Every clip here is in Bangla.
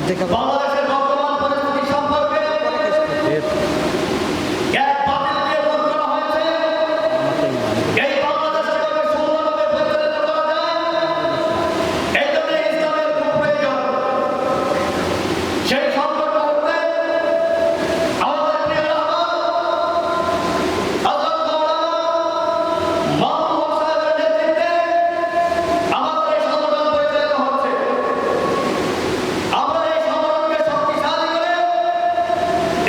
বাংলাদেশের বর্তমান পরিস্থিতি সম্পর্কে এক বাতিল দিয়ে ভোট করা হয়েছে। এই বাংলাদেশকে কিভাবে সুন্দরভাবে পরিচালিত করা যায়, এই জন্য ইসলামের খুব প্রয়োজন। সেই সংকট মুহূর্তে আমাদের প্রিয় রহমান হযরত মাওলানা মাহমুদ সাহেবের নেতৃত্বে আমাদের এই সংগঠন পরিচালিত হচ্ছে। আমরা এই সংগঠনকে শক্তিশালী করে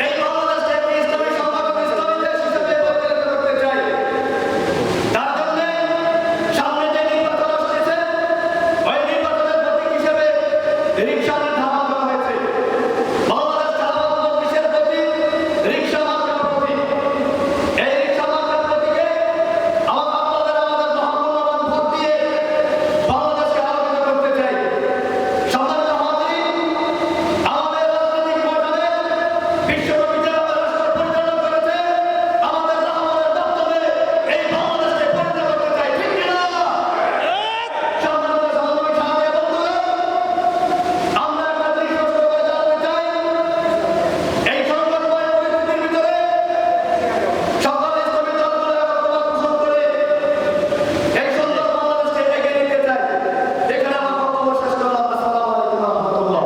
এই বাংলাদেশকে একটি ইসলামী সংগঠন, ইসলামী দেশ হিসেবে পরিচালিত করতে চাই। তার জন্য সামনে যে নির্বাচন আসছে, ওই নির্বাচনের প্রতীক হিসেবে রিকশা নির্ধারণ করা হয়েছে। বাংলাদেশ জাতীয়তাবাদী মজলিসের প্রতীক রিকশা মার্কার প্রতীক। এই রিকশা মার্কার প্রতীকে আমাদের মহামূল্যবান ভোট দিয়ে বাংলাদেশকে আলোকিত করতে চাই। সম্মানিত হাজিরিন, আমাদের রাজনৈতিক ময়দানে বিশ্বব্যাপী যেভাবে রাষ্ট্র পরিচালনা করেছে, আমাদের রহমানের বক্তব্যে এই বাংলাদেশকে পরিচালনা করতে চাই। ঠিক কিনা? সম্মানিত সহযোগী সাথী বন্ধুরা, আমরা একটা জিনিস স্পষ্ট করে জানাতে চাই, এই সংকটময় পরিস্থিতির ভিতরে সকল ইসলামী দলগুলো একত্রতা পোষণ করে এই সুন্দর বাংলাদেশকে এগিয়ে নিতে চাই। এখানে আমার বক্তব্য শেষ করলাম। আসসালামু আলাইকুম ওয়া রাহমাতুল্লাহ।